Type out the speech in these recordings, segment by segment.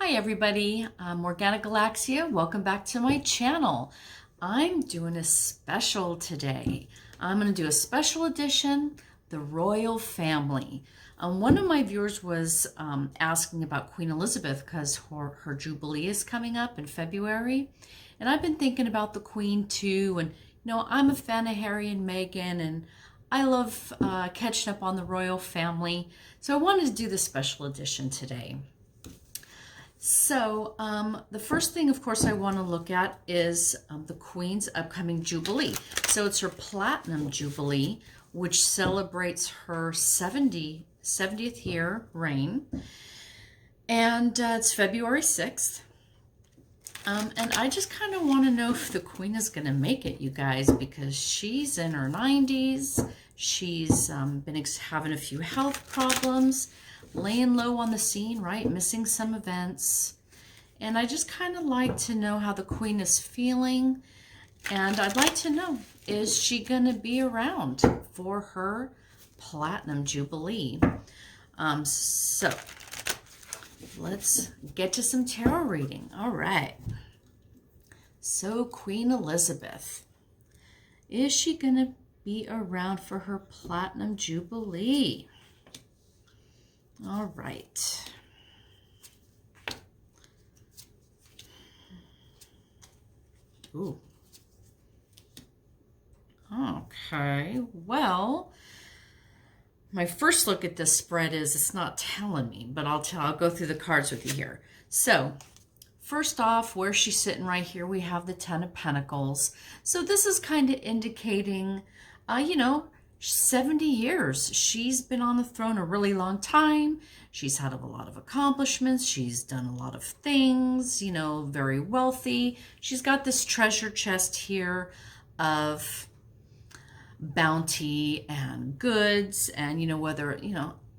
Hi everybody, I'm Morgana Galaxia. Welcome back to my channel. I'm doing a special today. I'm going to do a special edition, the royal family. One of my viewers was asking about Queen Elizabeth because her Jubilee is coming up in February. And I've been thinking about the Queen too. And I'm a fan of Harry and Meghan, and I love catching up on the royal family. So I wanted to do this special edition today. So the first thing, of course, I want to look at is the Queen's upcoming Jubilee. So it's her Platinum Jubilee, which celebrates her 70th year reign. And it's February 6th. And I just kind of want to know if the Queen is going to make it, you guys, because she's in her 90s. She's been having a few health problems, laying low on the scene, right? Missing some events. And I just kind of like to know how the Queen is feeling. And I'd like to know, is she going to be around for her Platinum Jubilee? So let's get to some tarot reading. All right. So Queen Elizabeth, is she going to be around for her Platinum Jubilee? All right. Ooh. Okay. Well, my first look at this spread is it's not telling me, but I'll go through the cards with you here. So, first off, where she's sitting right here, we have the Ten of Pentacles. So this is kind of indicating, 70 years. She's been on the throne a really long time. She's had a lot of accomplishments. She's done a lot of things, very wealthy. She's got this treasure chest here of bounty and goods and,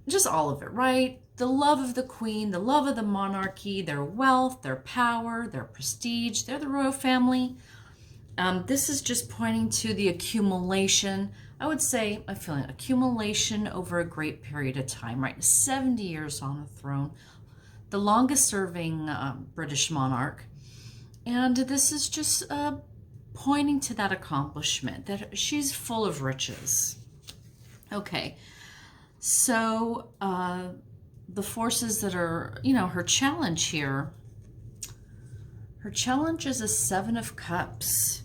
just all of it, right? The love of the Queen, the love of the monarchy, their wealth, their power, their prestige. They're the royal family. This is just pointing to the accumulation. I would say, I feel an accumulation over a great period of time, right? 70 years on the throne, the longest serving British monarch. And this is just pointing to that accomplishment, that she's full of riches. Okay, so the forces that are, her challenge here, her challenge is a Seven of Cups.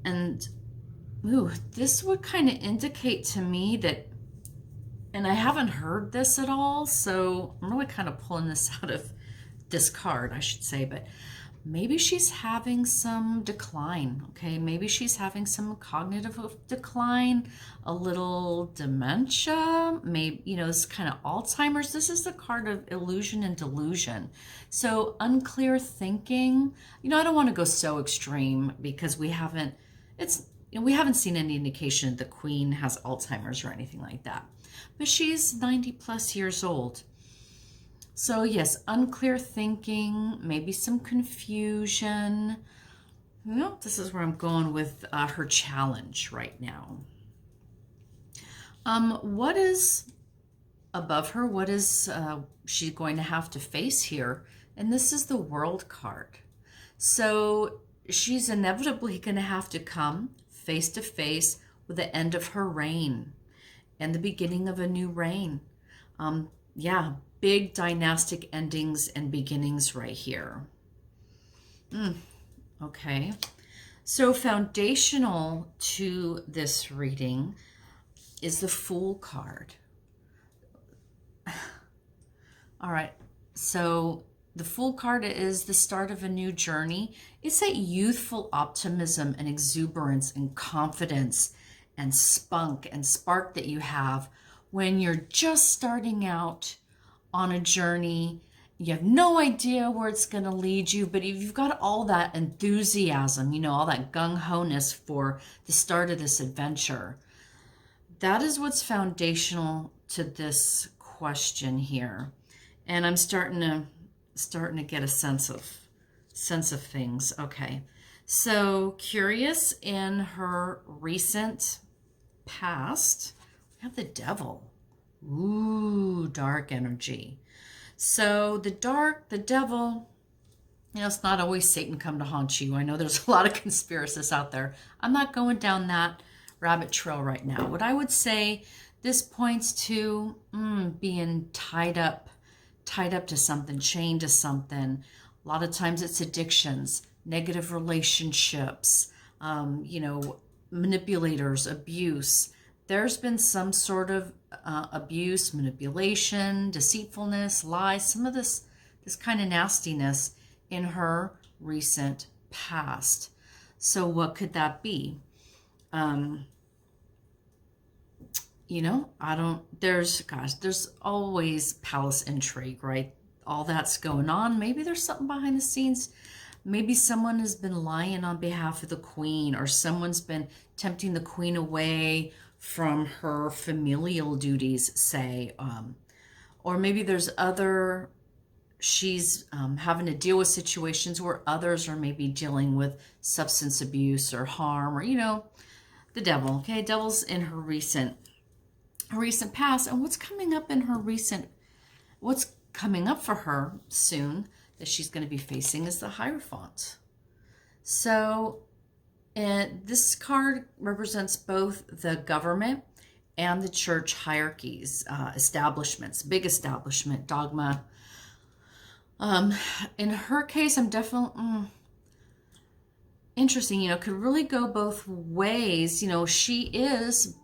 And ooh, this would kind of indicate to me that, and I haven't heard this at all, so I'm really kind of pulling this out of this card, I should say, but maybe she's having some decline, okay? Maybe she's having some cognitive decline, a little dementia, maybe, this kind of Alzheimer's. This is the card of illusion and delusion. So unclear thinking. I don't want to go so extreme because we haven't seen any indication the Queen has Alzheimer's or anything like that. But she's 90 plus years old. So yes, unclear thinking, maybe some confusion. This is where I'm going with her challenge right now. What is above her? What is she going to have to face here? And this is the World card. So she's inevitably going to have to come face to face with the end of her reign and the beginning of a new reign. Big dynastic endings and beginnings right here. Okay. So foundational to this reading is the Fool card. All right. So the Fool card is the start of a new journey. It's that youthful optimism and exuberance and confidence and spunk and spark that you have when you're just starting out on a journey. You have no idea where it's going to lead you, but you've got all that enthusiasm, all that gung-ho-ness for the start of this adventure. That is what's foundational to this question here. And I'm starting to get a sense of things. Okay. So curious in her recent past, we have the Devil. Ooh, dark energy. So the dark, the devil, it's not always Satan come to haunt you. I know there's a lot of conspiracists out there. I'm not going down that rabbit trail right now. What I would say, this points to being tied up to something, chained to something. A lot of times it's addictions, negative relationships, manipulators, abuse. There's been some sort of abuse, manipulation, deceitfulness, lies, some of this kind of nastiness in her recent past. So what could that be? There's always palace intrigue, right? All that's going on. Maybe there's something behind the scenes. Maybe someone has been lying on behalf of the queen, or someone's been tempting the queen away from her familial duties, say. Or maybe she's having to deal with situations where others are maybe dealing with substance abuse or harm, or, the devil, okay? Devil's in her recent past. And what's coming up for her soon that she's going to be facing is the Hierophant. So, and this card represents both the government and the church hierarchies, establishments, big establishment, dogma. In her case, I'm definitely interesting, could really go both ways. She is,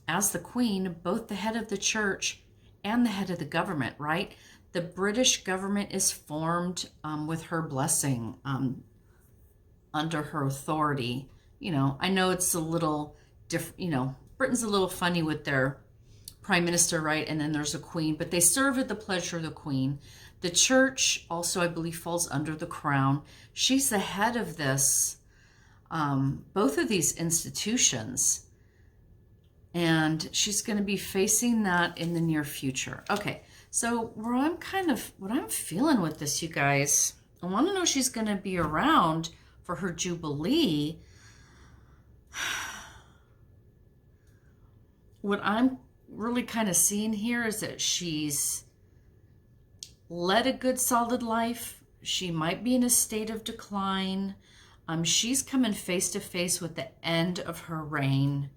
as the queen, both the head of the church and the head of the government, right? The British government is formed with her blessing, under her authority. I know it's a little different, Britain's a little funny with their prime minister, right? And then there's a queen, but they serve at the pleasure of the queen. The church also, I believe, falls under the crown. She's the head of this, both of these institutions. And she's going to be facing that in the near future. Okay, so what I'm feeling with this, you guys, I want to know she's going to be around for her Jubilee. What I'm really kind of seeing here is that she's led a good, solid life. She might be in a state of decline. She's coming face to face with the end of her reign.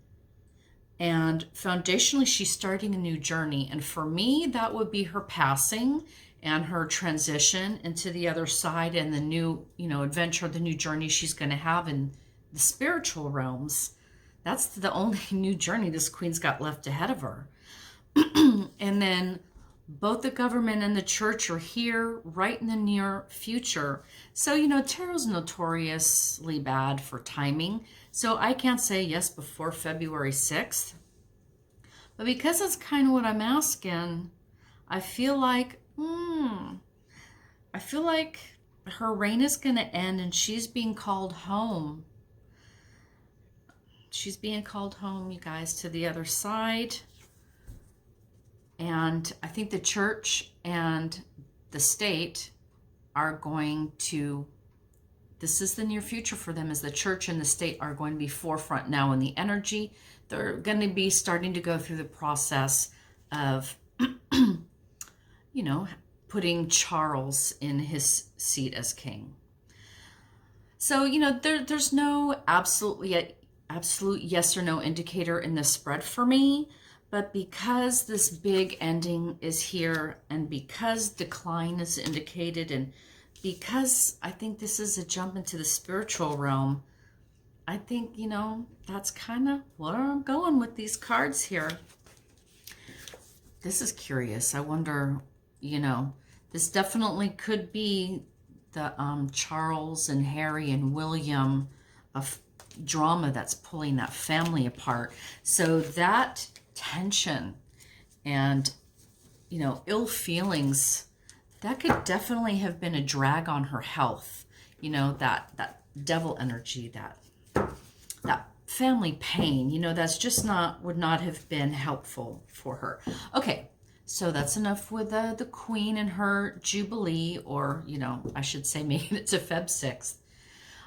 And foundationally, she's starting a new journey. And for me, that would be her passing and her transition into the other side and the new, adventure, the new journey she's going to have in the spiritual realms. That's the only new journey this queen's got left ahead of her. And then both the government and the church are here right in the near future. So, tarot's notoriously bad for timing. So I can't say yes before February 6th. But because that's kind of what I'm asking, I feel like her reign is going to end and she's being called home. She's being called home, you guys, to the other side. And I think the church and the state are going to, this is the near future for them, as the church and the state are going to be forefront now in the energy. They're going to be starting to go through the process of, putting Charles in his seat as king. So, there's no absolute yes or no indicator in the spread for me. But because this big ending is here, and because decline is indicated, and because I think this is a jump into the spiritual realm, I think, that's kind of where I'm going with these cards here. This is curious. I wonder, this definitely could be the Charles and Harry and William of drama that's pulling that family apart. So that tension and ill feelings, that could definitely have been a drag on her health. That devil energy, that family pain, that's just would not have been helpful for her. Okay, so that's enough with the queen and her Jubilee, or I should say making it to Feb 6th.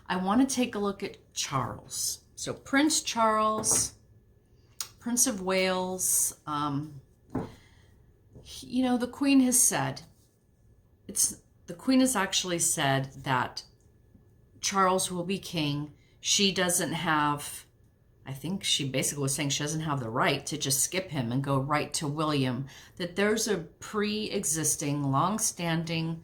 I want to take a look at Charles. So Prince Charles, Prince of Wales, the Queen has said the Queen has actually said that Charles will be king. She doesn't have, I think she basically was saying she doesn't have the right to just skip him and go right to William, that there's a pre-existing, long-standing,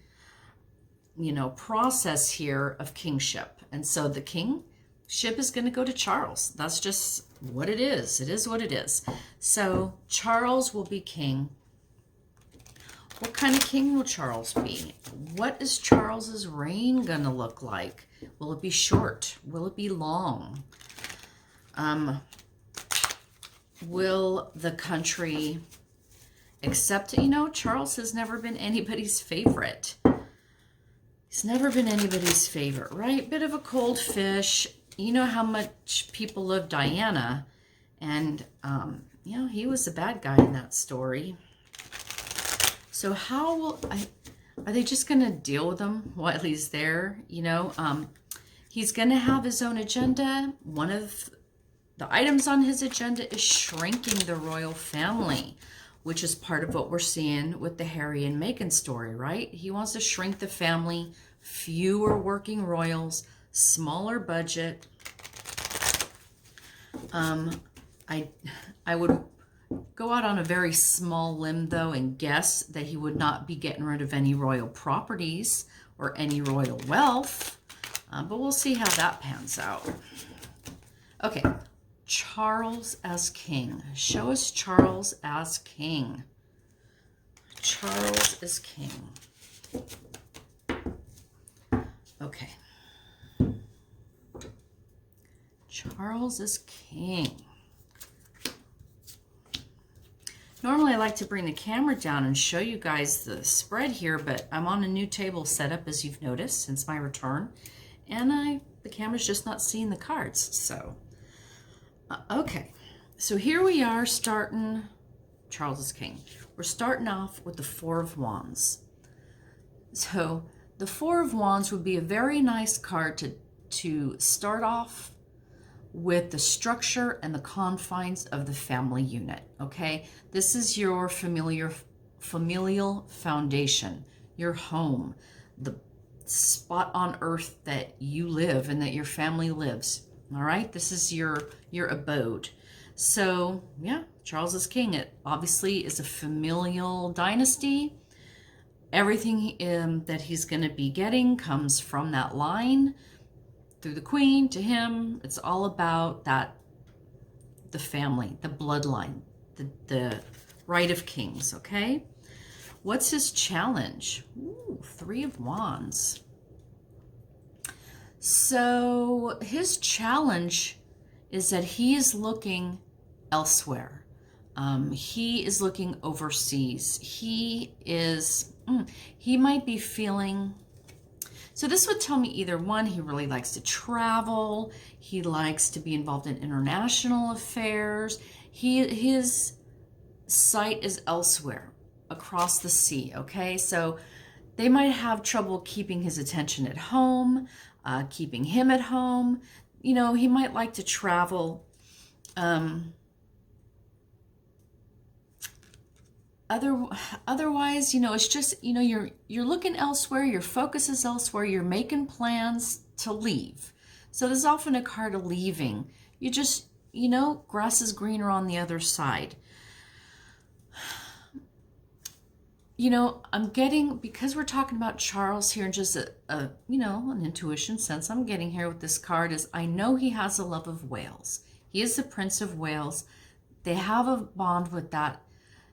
process here of kingship. And so the kingship is going to go to Charles. That's just what it is. It is what it is. So Charles will be king. What kind of king will Charles be? What is Charles's reign going to look like? Will it be short? Will it be long? Will the country accept it? Charles has never been anybody's favorite. He's never been anybody's favorite, right? Bit of a cold fish. You know how much people love Diana. And, he was the bad guy in that story. So how are they just going to deal with him while he's there? He's going to have his own agenda. One of the items on his agenda is shrinking the royal family, which is part of what we're seeing with the Harry and Meghan story, right? He wants to shrink the family, fewer working royals, smaller budget. I would go out on a very small limb, though, and guess that he would not be getting rid of any royal properties or any royal wealth. But we'll see how that pans out. Okay, Charles as king. Show us Charles as king. Charles is king. Okay. Charles is king. Normally I like to bring the camera down and show you guys the spread here, but I'm on a new table setup, as you've noticed, since my return. And the camera's just not seeing the cards, so. Okay, so here we are starting Charles is king. We're starting off with the Four of Wands. So the Four of Wands would be a very nice card to start off with the structure and the confines of the family unit, okay? This is your familial foundation, your home, the spot on earth that you live and that your family lives, all right? This is your abode. So, yeah, Charles is king. It obviously is a familial dynasty. Everything that he's going to be getting comes from that line, through the queen to him. It's all about the family, the bloodline, the right of kings, okay? What's his challenge? Ooh, Three of Wands. So his challenge is that he is looking elsewhere. He is looking overseas. He might be feeling, so this would tell me either one, he really likes to travel, he likes to be involved in international affairs, his sight is elsewhere, across the sea, okay? So they might have trouble keeping his attention at home, keeping him at home. He might like to travel. Otherwise, it's just, you're looking elsewhere, your focus is elsewhere, you're making plans to leave. So there's often a card of leaving. You just, grass is greener on the other side. I'm getting, because we're talking about Charles here in just an intuition sense, I'm getting here with this card is, I know he has a love of Wales. He is the Prince of Wales. They have a bond with that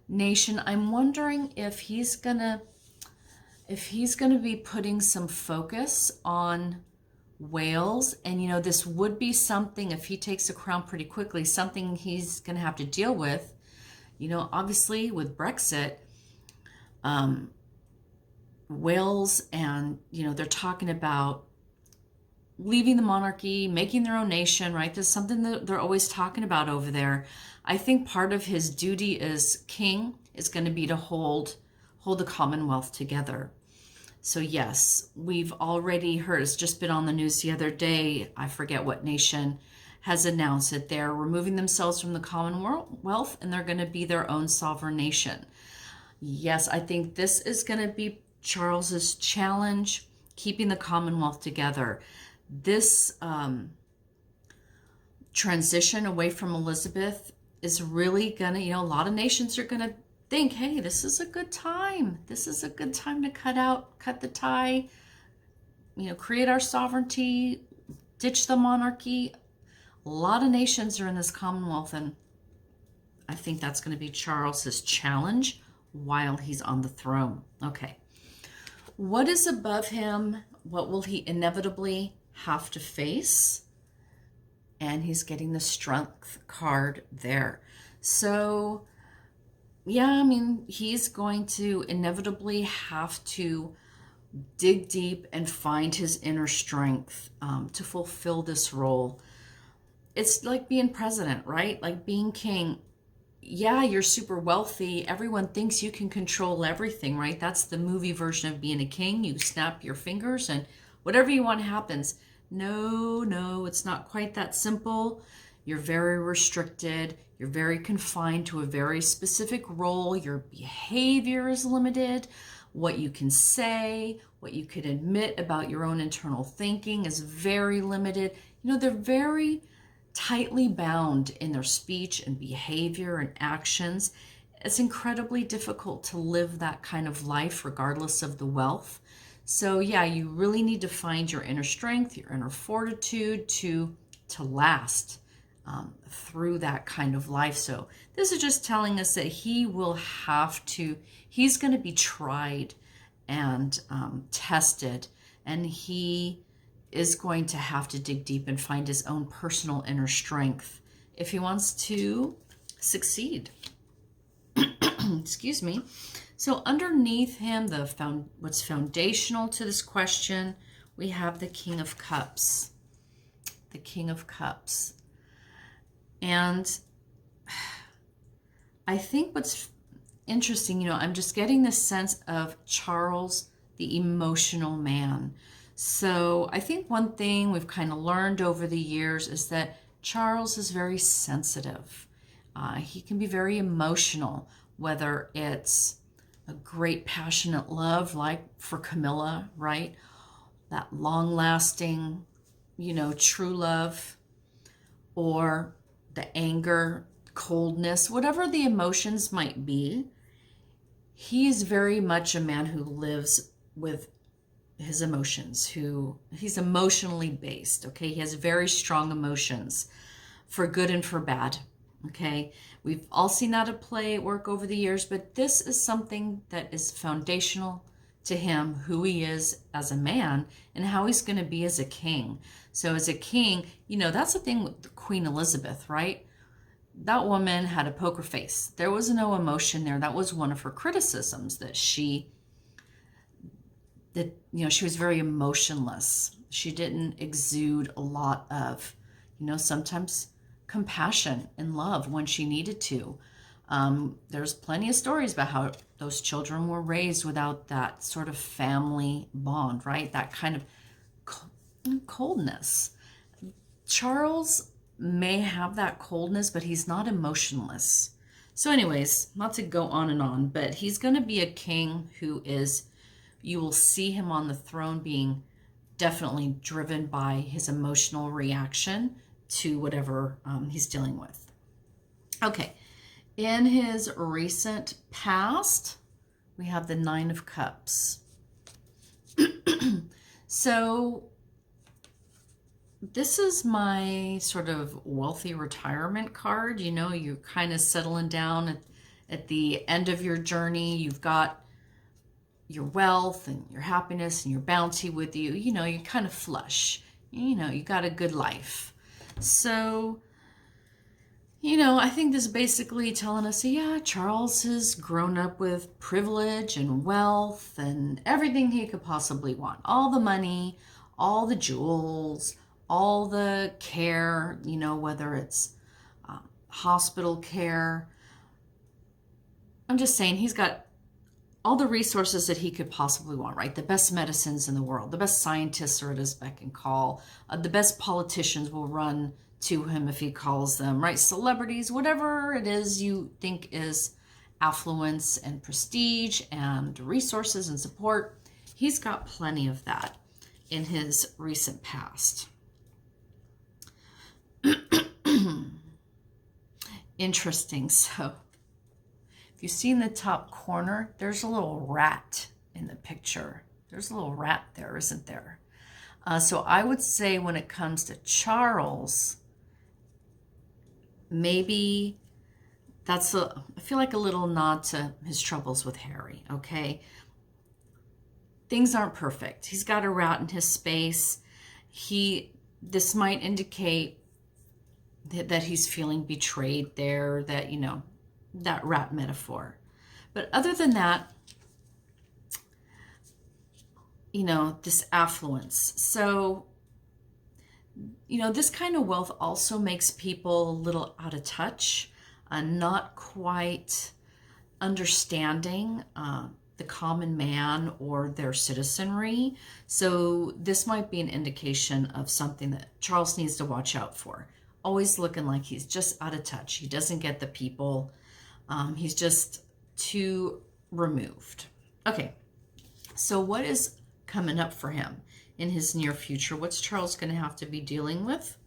nation. I'm wondering if he's gonna be putting some focus on Wales, and this would be something, if he takes the crown pretty quickly, something he's gonna have to deal with. Obviously with Brexit, Wales, and they're talking about leaving the monarchy, making their own nation, right? There's something that they're always talking about over there. I think part of his duty as king is going to be to hold the Commonwealth together. So yes, we've already heard, it's just been on the news the other day, I forget what nation has announced that they're removing themselves from the Commonwealth and they're going to be their own sovereign nation. Yes, I think this is going to be Charles's challenge, keeping the Commonwealth together. This transition away from Elizabeth is really gonna, a lot of nations are gonna think, hey, this is a good time. This is a good time to cut the tie, create our sovereignty, ditch the monarchy. A lot of nations are in this Commonwealth, and I think that's going to be Charles's challenge while he's on the throne. Okay. What is above him? What will he inevitably have to face? And he's getting the strength card there. So, yeah, he's going to inevitably have to dig deep and find his inner strength to fulfill this role. It's like being president, right? Like being king. Yeah, you're super wealthy. Everyone thinks you can control everything, right? That's the movie version of being a king. You snap your fingers and whatever you want happens. No, it's not quite that simple. You're very restricted. You're very confined to a very specific role. Your behavior is limited. What you can say, what you can admit about your own internal thinking is very limited. They're very tightly bound in their speech and behavior and actions. It's incredibly difficult to live that kind of life regardless of the wealth. So yeah, you really need to find your inner strength, your inner fortitude to last through that kind of life. So this is just telling us that he's going to be tried and tested, and he is going to have to dig deep and find his own personal inner strength if he wants to succeed. Excuse me. So underneath him, what's foundational to this question, we have the King of Cups. The King of Cups. And I think what's interesting, I'm just getting this sense of Charles, the emotional man. So I think one thing we've kind of learned over the years is that Charles is very sensitive. He can be very emotional, whether it's a great passionate love like for Camilla, right? That long-lasting, true love, or the anger, coldness, whatever the emotions might be. He's very much a man who lives with his emotions, he's emotionally based, okay? He has very strong emotions for good and for bad, okay? We've all seen that at play, at work over the years, but this is something that is foundational to him, who he is as a man and how he's going to be as a king. So as a king, that's the thing with Queen Elizabeth, right? That woman had a poker face. There was no emotion there. That was one of her criticisms, that she was very emotionless. She didn't exude a lot of, sometimes compassion and love when she needed to. There's plenty of stories about how those children were raised without that sort of family bond, right? That kind of coldness. Charles may have that coldness, but he's not emotionless. So anyways, not to go on and on, but he's going to be a king who is, you will see him on the throne being definitely driven by his emotional reaction to whatever he's dealing with. Okay, in his recent past, we have the Nine of Cups. So this is my sort of wealthy retirement card. You're kind of settling down at the end of your journey. You've got your wealth and your happiness and your bounty with you. You're kind of flush. You got a good life. So, I think this is basically telling us, yeah, Charles has grown up with privilege and wealth and everything he could possibly want. All the money, all the jewels, all the care, whether it's hospital care. I'm just saying he's got all the resources that he could possibly want, right? The best medicines in the world, the best scientists are at his beck and call. The best politicians will run to him if he calls them, right? Celebrities, whatever it is you think is affluence and prestige and resources and support. He's got plenty of that in his recent past. Interesting. So if you see in the top corner, there's a little rat in the picture. There's a little rat there, isn't there? So I would say when it comes to Charles, maybe that's I feel like a little nod to his troubles with Harry, okay? Things aren't perfect. He's got a rat in his space. This might indicate that he's feeling betrayed there, that, you know, that rat metaphor. But other than that, you know, this affluence. So, you know, this kind of wealth also makes people a little out of touch, not quite understanding the common man or their citizenry. So this might be an indication of something that Charles needs to watch out for. Always looking like he's just out of touch. He doesn't get the people. He's just too removed. Okay, so what is coming up for him in his near future? What's Charles going to have to be dealing with?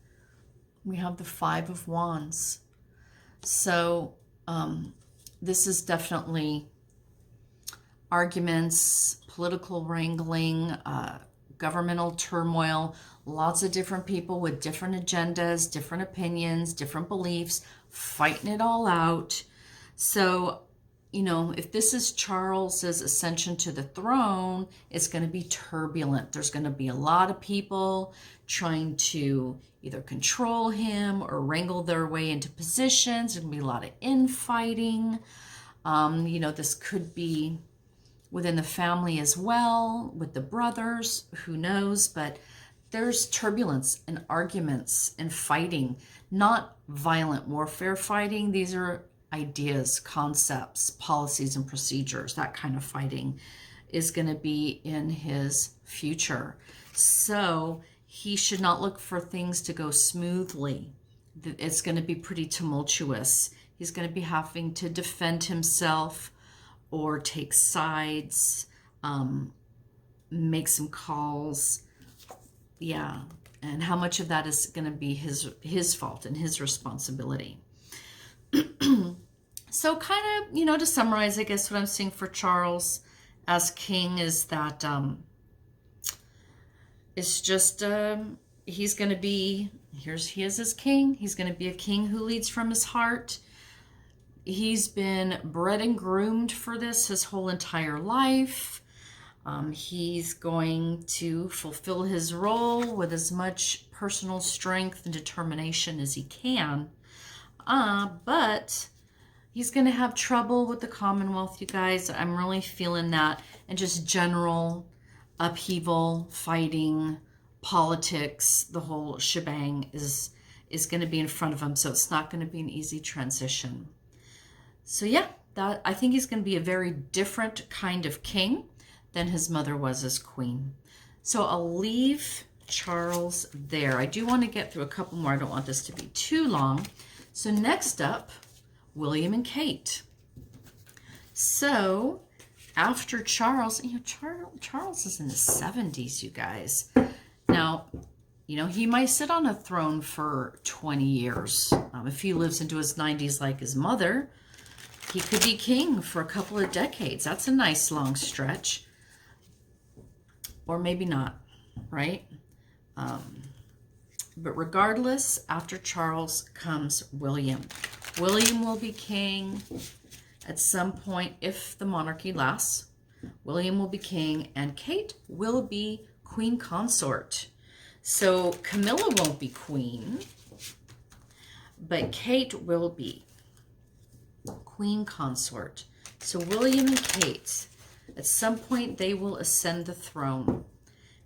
We have the Five of Wands. So this is definitely arguments, political wrangling, governmental turmoil, lots of different people with different agendas, different opinions, different beliefs, fighting it all out. So, you know, if this is Charles's ascension to the throne, it's going to be turbulent. There's going to be a lot of people trying to either control him or wrangle their way into positions. There's going to be a lot of infighting. You know, this could be within the family as well, with the brothers, who knows, but there's turbulence and arguments and fighting, not violent warfare fighting. These are ideas, concepts, policies, and procedures. That kind of fighting is going to be in his future. So he should not look for things to go smoothly. It's going to be pretty tumultuous. He's going to be having to defend himself or take sides, make some calls. Yeah, and how much of that is going to be his fault and his responsibility. So kind of, you know, to summarize, I guess what I'm seeing for Charles as king is that it's just, he's going to be, he is his king. He's going to be a king who leads from his heart. He's been bred and groomed for this his whole entire life. He's going to fulfill his role with as much personal strength and determination as he can. But he's going to have trouble with the Commonwealth, you guys. I'm really feeling that. And just general upheaval, fighting, politics, the whole shebang is going to be in front of him. So it's not going to be an easy transition. So yeah, I think he's going to be a very different kind of king than his mother was as queen. So I'll leave Charles there. I do want to get through a couple more. I don't want this to be too long. So next up, William and Kate. So after Charles, you know, Charles is in his 70s, you guys. Now, you know, he might sit on a throne for 20 years. If he lives into his 90s like his mother, he could be king for a couple of decades. That's a nice long stretch. Or maybe not, right? But regardless, after Charles comes William. William will be king at some point if the monarchy lasts. William will be king and Kate will be queen consort. So Camilla won't be queen, but Kate will be queen consort. So William and Kate, at some point they will ascend the throne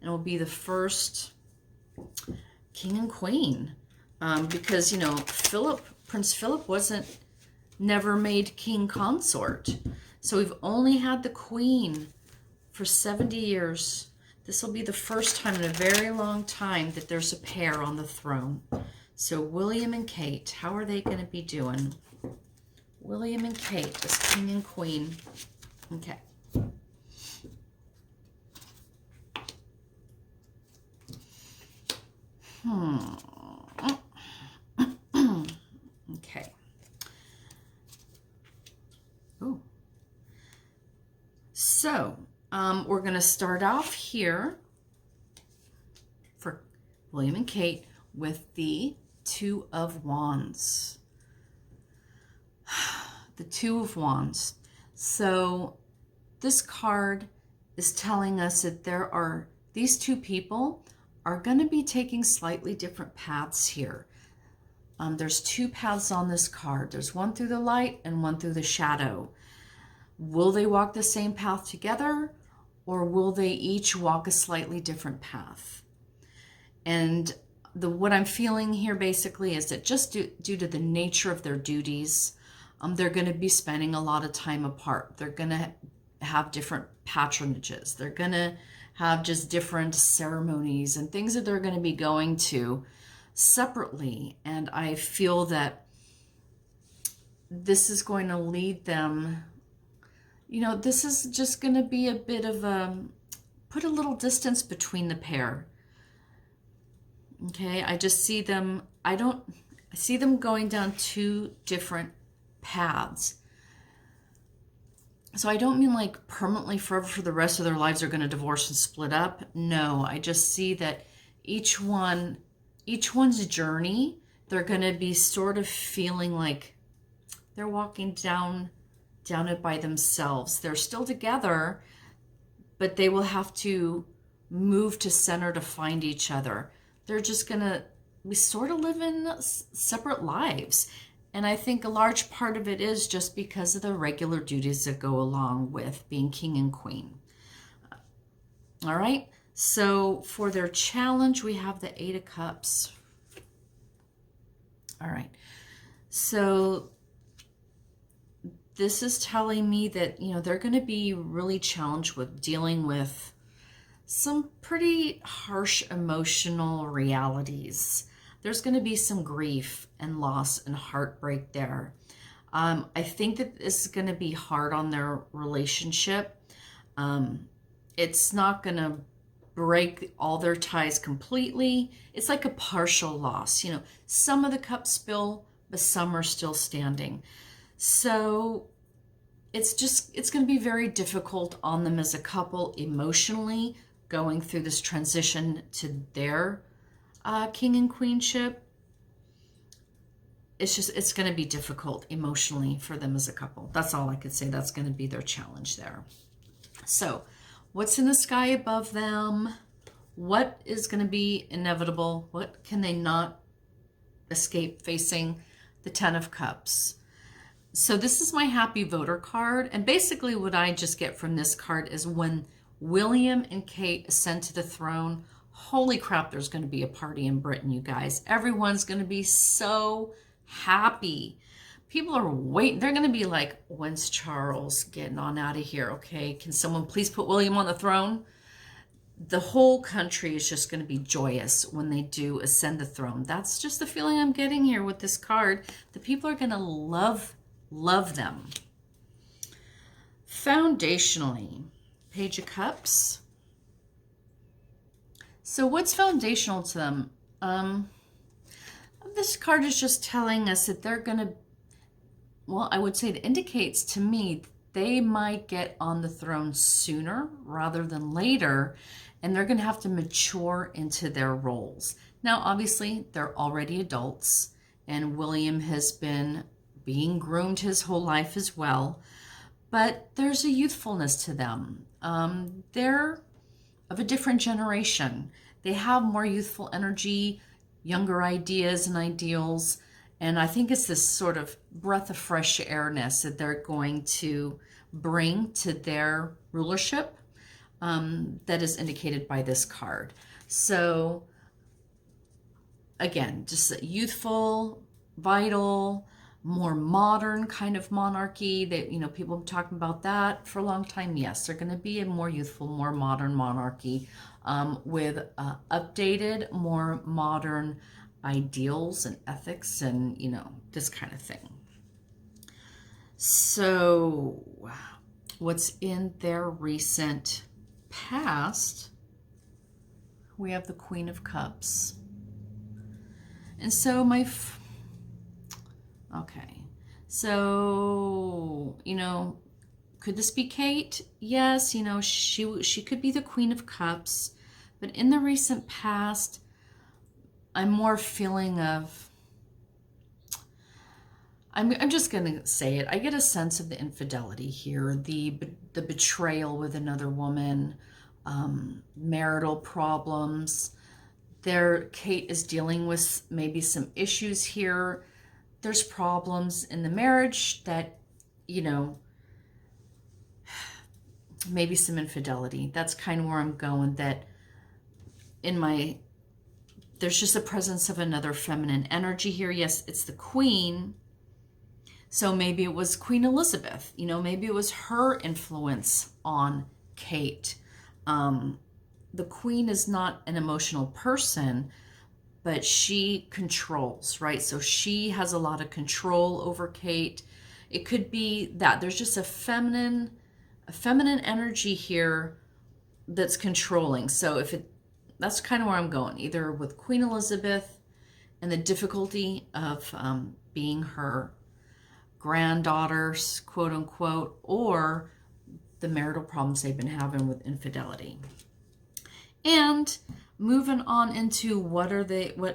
and will be the first king and queen. Because, you know, Prince Philip never made king consort. So we've only had the queen for 70 years. This will be the first time in a very long time that there's a pair on the throne. So William and Kate, how are they going to be doing? William and Kate, this king and queen. Okay. Okay. Ooh. So, we're going to start off here for William and Kate with the Two of Wands. The Two of Wands. So, this card is telling us that these two people are going to be taking slightly different paths here. There's two paths on this card. There's one through the light and one through the shadow. Will they walk the same path together, or will they each walk a slightly different path? And what I'm feeling here basically is that just due to the nature of their duties, they're going to be spending a lot of time apart. They're going to have different patronages. They're going to have just different ceremonies and things that they're going to be going to separately. And I feel that this is going to lead them, this is just going to be a bit of put a little distance between the pair. Okay, I just see them, I see them going down two different paths. So I don't mean like permanently forever for the rest of their lives they're going to divorce and split up. No, I just see that each one's journey, they're going to be sort of feeling like they're walking down it by themselves. They're still together, but they will have to move to center to find each other. They're just going to be sort of living separate lives. And I think a large part of it is just because of the regular duties that go along with being king and queen. All right. So for their challenge, we have the Eight of Cups. All right. So this is telling me that, they're going to be really challenged with dealing with some pretty harsh emotional realities. There's going to be some grief and loss and heartbreak there. I think that this is going to be hard on their relationship. It's not going to break all their ties completely. It's like a partial loss. Some of the cups spill, but some are still standing. So it's going to be very difficult on them as a couple emotionally going through this transition to their king and queenship. It's going to be difficult emotionally for them as a couple. That's all I could say. That's going to be their challenge there. So what's in the sky above them? What is going to be inevitable? What can they not escape facing? The Ten of Cups. So this is my happy voter card. And basically what I just get from this card is when William and Kate ascend to the throne, holy crap, there's going to be a party in Britain, you guys. Everyone's going to be so happy. People are waiting. They're going to be like, when's Charles getting on out of here? Okay, can someone please put William on the throne? The whole country is just going to be joyous when they do ascend the throne. That's just the feeling I'm getting here with this card. The people are going to love them. Foundationally, Page of Cups. So what's foundational to them? This card is just telling us that they're going to, well, I would say it indicates to me they might get on the throne sooner rather than later, and they're going to have to mature into their roles. Now, obviously, they're already adults, and William has been being groomed his whole life as well, but there's a youthfulness to them. They're of a different generation. They have more youthful energy, younger ideas and ideals, and I think it's this sort of breath of fresh airness that they're going to bring to their rulership that is indicated by this card. So again, just youthful, vital, more modern kind of monarchy that, people have been talking about that for a long time. Yes, they're going to be a more youthful, more modern monarchy with updated, more modern ideals and ethics and, this kind of thing. So what's in their recent past? We have the Queen of Cups. And so okay. So, you know, could this be Kate? Yes, you know, she could be the Queen of Cups, but in the recent past, I'm more feeling of, I'm just going to say it. I get a sense of the infidelity here, the betrayal with another woman, marital problems. Kate is dealing with maybe some issues here. There's problems in the marriage that, you know, maybe some infidelity. That's kind of where I'm going, that there's just a presence of another feminine energy here. Yes, it's the Queen. So maybe it was Queen Elizabeth, you know, maybe it was her influence on Kate. The Queen is not an emotional person, but she controls, right? So she has a lot of control over Kate. It could be that there's just a feminine energy here that's controlling. So that's kind of where I'm going, either with Queen Elizabeth and the difficulty of being her granddaughters, quote unquote, or the marital problems they've been having with infidelity. And moving on into what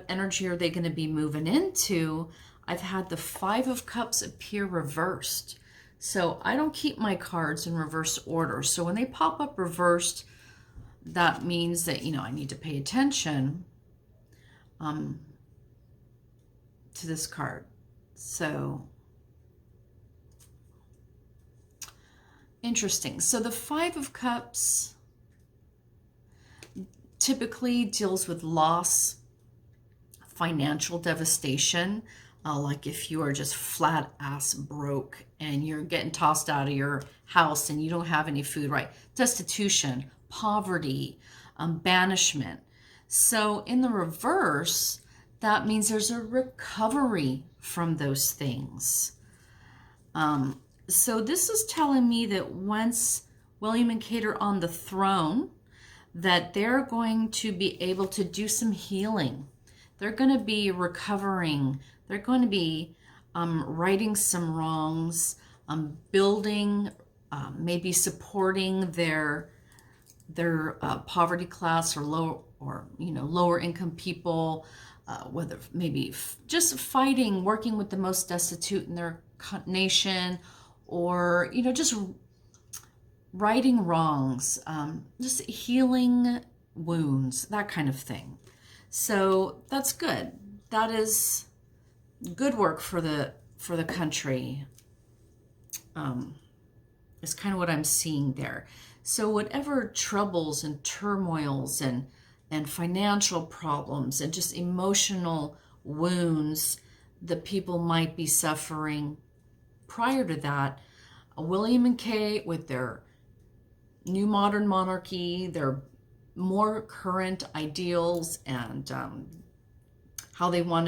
energy are they going to be moving into? I've had the Five of Cups appear reversed. So I don't keep my cards in reverse order. So when they pop up reversed, that means that, you know, I need to pay attention to this card. So interesting. So the Five of Cups typically deals with loss, financial devastation, like if you are just flat ass broke and you're getting tossed out of your house and you don't have any food, right? Destitution, poverty, banishment. So in the reverse, that means there's a recovery from those things. So this is telling me that once William and Kate are on the throne, that they're going to be able to do some healing. They're going to be recovering. They're going to be righting some wrongs, building, maybe supporting their poverty class or lower income people, whether maybe just fighting, working with the most destitute in their nation, or, you know, just righting wrongs, just healing wounds, that kind of thing. So that's good. That is good work for the country. Is kind of what I'm seeing there. So whatever troubles and turmoils and financial problems and just emotional wounds that people might be suffering prior to that, William and Kate, with their new modern monarchy, their more current ideals and how they want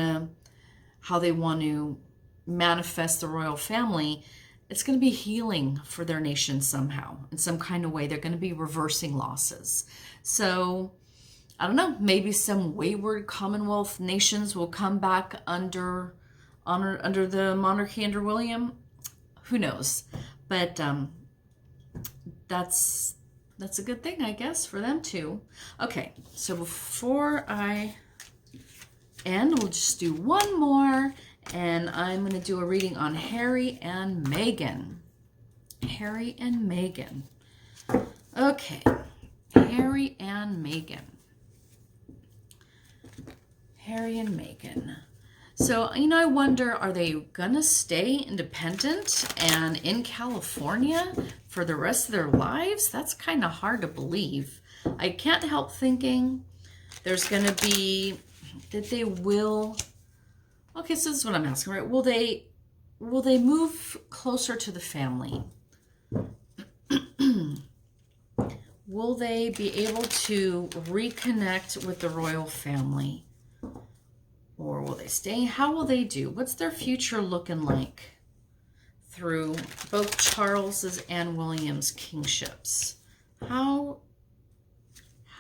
to manifest the royal family, it's going to be healing for their nation somehow, in some kind of way. They're going to be reversing losses. So I don't know, maybe some wayward Commonwealth nations will come back under the monarchy under William. Who knows? But that's a good thing, I guess, for them too. Okay, so before I end, we'll just do one more, and I'm going to do a reading on Harry and Meghan. Harry and Meghan. Okay, Harry and Meghan. Harry and Meghan. So, you know, I wonder, are they going to stay independent and in California for the rest of their lives? That's kind of hard to believe. I can't help thinking there's going to be, that they will, okay, so this is what I'm asking, right? Will they move closer to the family? Will they be able to reconnect with the royal family? Or will they stay? How will they do? What's their future looking like through both Charles's and William's kingships. How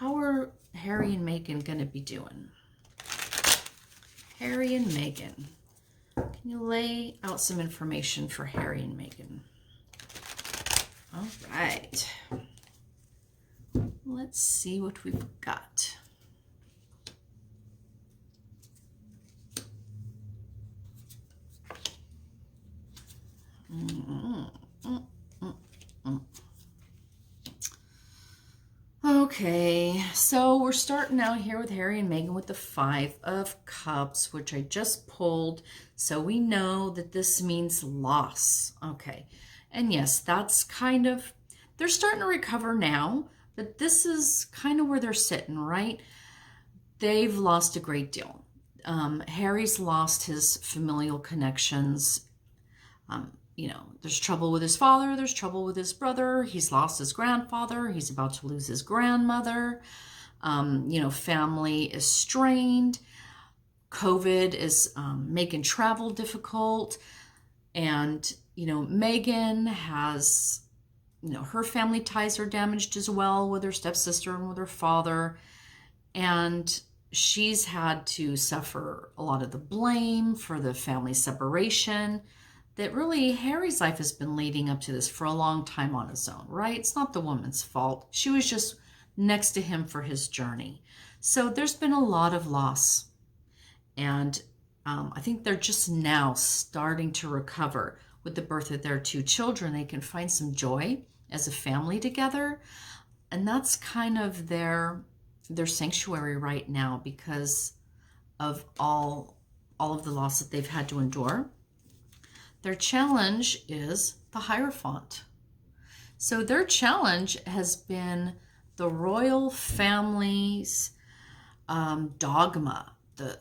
are Harry and Meghan going to be doing? Harry and Meghan. Can you lay out some information for Harry and Meghan? All right. Let's see what we've got. Okay, so we're starting out here with Harry and Meghan with the Five of Cups, which I just pulled. So we know that this means loss. Okay, and yes, that's kind of, they're starting to recover now, but this is kind of where they're sitting, right? They've lost a great deal. Harry's lost his familial connections. You know, there's trouble with his father, there's trouble with his brother, he's lost his grandfather, he's about to lose his grandmother. You know, family is strained. COVID is making travel difficult. And, you know, Meghan has, you know, her family ties are damaged as well with her stepsister and with her father. And she's had to suffer a lot of the blame for the family separation. That really, Harry's life has been leading up to this for a long time on his own, right? It's not the woman's fault. She was just next to him for his journey. So there's been a lot of loss. And I think they're just now starting to recover with the birth of their two children. They can find some joy as a family together. And that's kind of their sanctuary right now because of all of the loss that they've had to endure. Their challenge is the Hierophant. So their challenge has been the royal family's dogma, the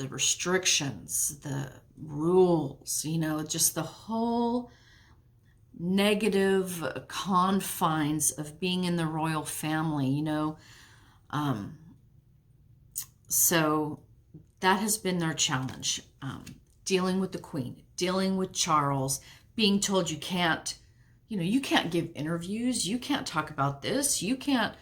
restrictions, the rules, you know, just the whole negative confines of being in the royal family, you know. So that has been their challenge. Dealing with the Queen, dealing with Charles, being told you can't, you know, you can't give interviews, you can't talk about this, you can't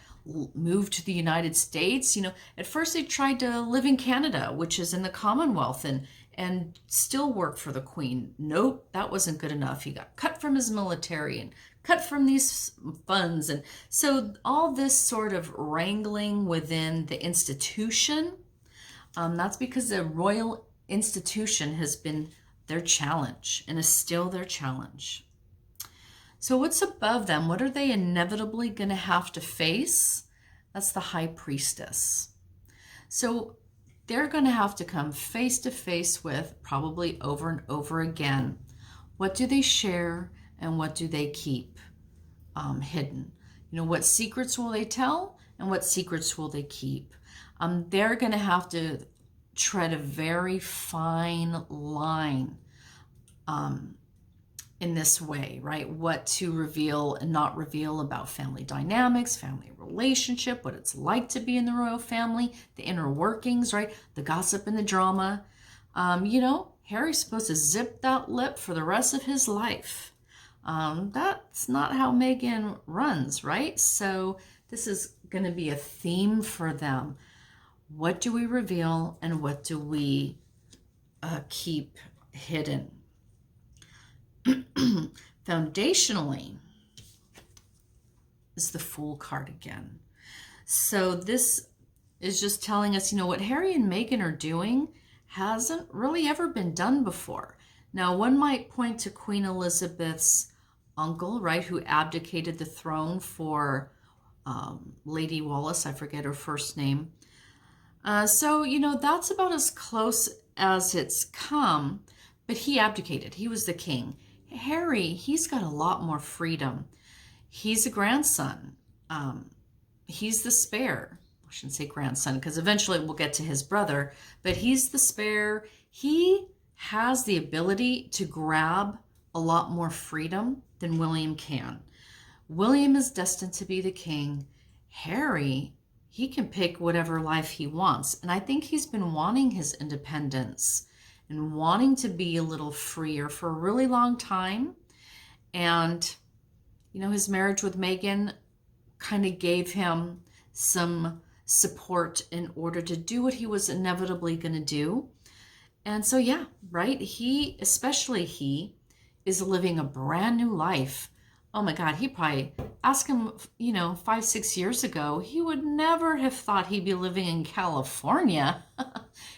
move to the United States. You know, at first they tried to live in Canada, which is in the Commonwealth, and still work for the Queen. Nope, that wasn't good enough. He got cut from his military and cut from these funds. And so all this sort of wrangling within the institution, that's because the royal institution has been their challenge and is still their challenge. So what's above them? What are they inevitably going to have to face? That's the High Priestess. So they're going to have to come face to face with, probably over and over again, what do they share and what do they keep hidden? You know, what secrets will they tell and what secrets will they keep? They're going to have to tread a very fine line in this way, right? What to reveal and not reveal about family dynamics, family relationship, what it's like to be in the royal family, the inner workings, right? The gossip and the drama. You know, Harry's supposed to zip that lip for the rest of his life. That's not how Meghan runs, right? So this is going to be a theme for them. What do we reveal and what do we keep hidden? Foundationally is the Fool card again. So this is just telling us, you know, what Harry and Meghan are doing hasn't really ever been done before. Now, one might point to Queen Elizabeth's uncle, right, who abdicated the throne for Lady Wallis. I forget her first name. So, you know, that's about as close as it's come, but he abdicated. He was the king. Harry, he's got a lot more freedom. He's a grandson. He's the spare. I shouldn't say grandson because eventually we'll get to his brother, but he's the spare. He has the ability to grab a lot more freedom than William can. William is destined to be the king. Harry, he can pick whatever life he wants. And I think he's been wanting his independence and wanting to be a little freer for a really long time. And, you know, his marriage with Meghan kind of gave him some support in order to do what he was inevitably going to do. And so, yeah, right? Especially he, is living a brand new life. Oh my God, he probably, ask him, you know, 5-6 years ago, he would never have thought he'd be living in California.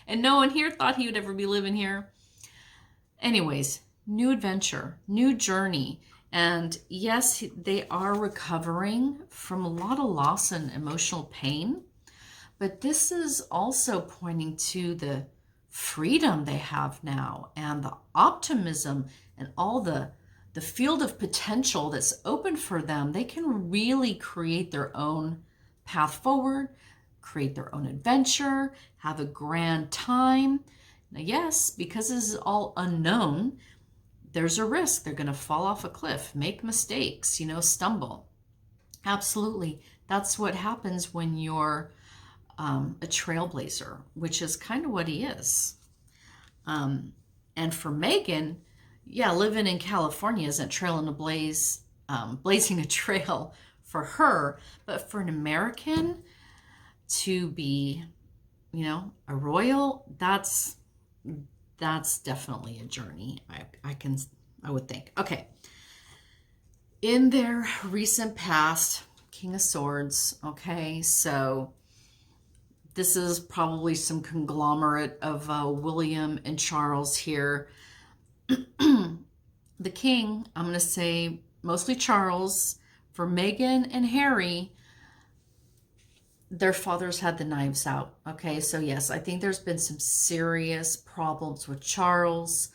And no one here thought he would ever be living here. Anyways, new adventure, new journey. And yes, they are recovering from a lot of loss and emotional pain. But this is also pointing to the freedom they have now and the optimism and all the field of potential that's open for them. They can really create their own path forward, create their own adventure, have a grand time. Now, yes, because this is all unknown, there's a risk they're going to fall off a cliff, make mistakes, you know, stumble. Absolutely. That's what happens when you're a trailblazer, which is kind of what he is. And for Meghan, yeah, living in California isn't blazing a trail for her, but for an American to be, you know, a royal, that's definitely a journey. I would think. Okay. In their recent past, King of Swords. Okay, so this is probably some conglomerate of William and Charles here. The king, I'm going to say mostly Charles. For Meghan and Harry, their fathers had the knives out. Okay, so yes, I think there's been some serious problems with Charles.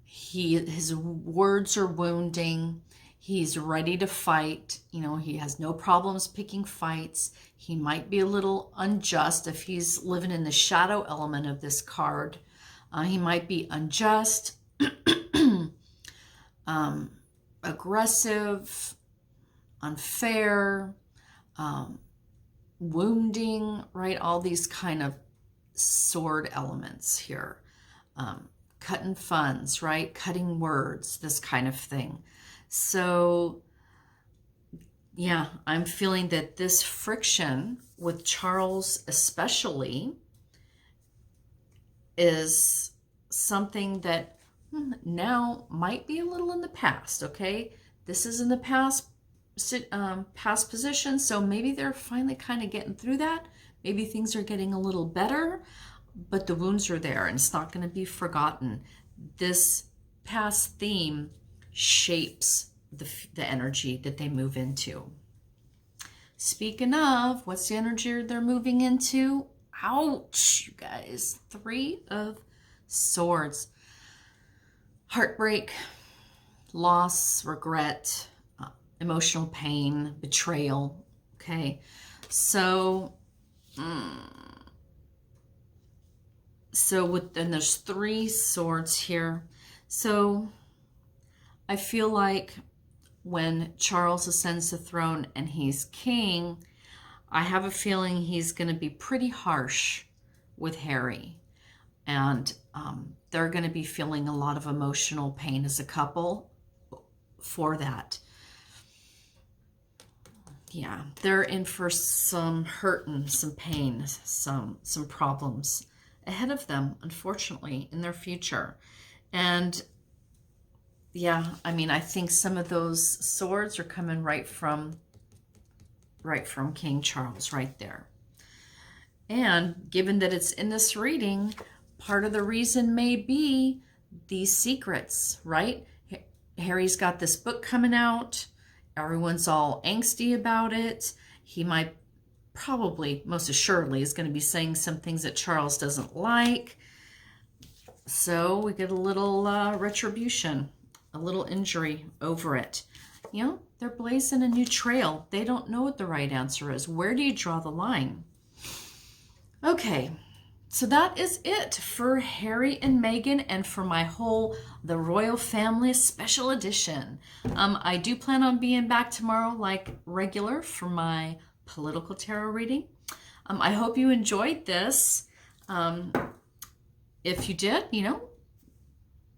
His words are wounding. He's ready to fight. You know, he has no problems picking fights. He might be a little unjust if he's living in the shadow element of this card. He might be unjust, aggressive, unfair, wounding, right? All these kind of sword elements here. Cutting funds, right? Cutting words, this kind of thing. So, yeah, I'm feeling that this friction with Charles especially is something that now might be a little in the past, okay? This is in the past position, so maybe they're finally kind of getting through that. Maybe things are getting a little better, but the wounds are there and it's not going to be forgotten. This past theme shapes the energy that they move into. Speaking of, what's the energy they're moving into? Ouch, you guys. 3 of Swords. Heartbreak, loss, regret, emotional pain, betrayal. Okay, so and there's 3 swords here. So I feel like when Charles ascends the throne and he's king, I have a feeling he's going to be pretty harsh with Harry. And they're going to be feeling a lot of emotional pain as a couple for that. Yeah, they're in for some hurt and some pain, some problems ahead of them, unfortunately, in their future. And yeah, I mean, I think some of those swords are coming right from King Charles right there. And given that it's in this reading, part of the reason may be these secrets, right? Harry's got this book coming out. Everyone's all angsty about it. He might probably, most assuredly, is going to be saying some things that Charles doesn't like. So we get a little retribution, a little injury over it. You know, they're blazing a new trail. They don't know what the right answer is. Where do you draw the line? Okay, so that is it for Harry and Meghan and for my whole The Royal Family special edition. I do plan on being back tomorrow like regular for my political tarot reading. I hope you enjoyed this. If you did,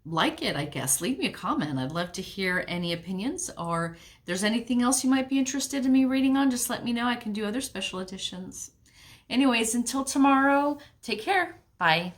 like it, I guess. Leave me a comment. I'd love to hear any opinions, or if there's anything else you might be interested in me reading on, just let me know. I can do other special editions. Anyways, until tomorrow, take care. Bye.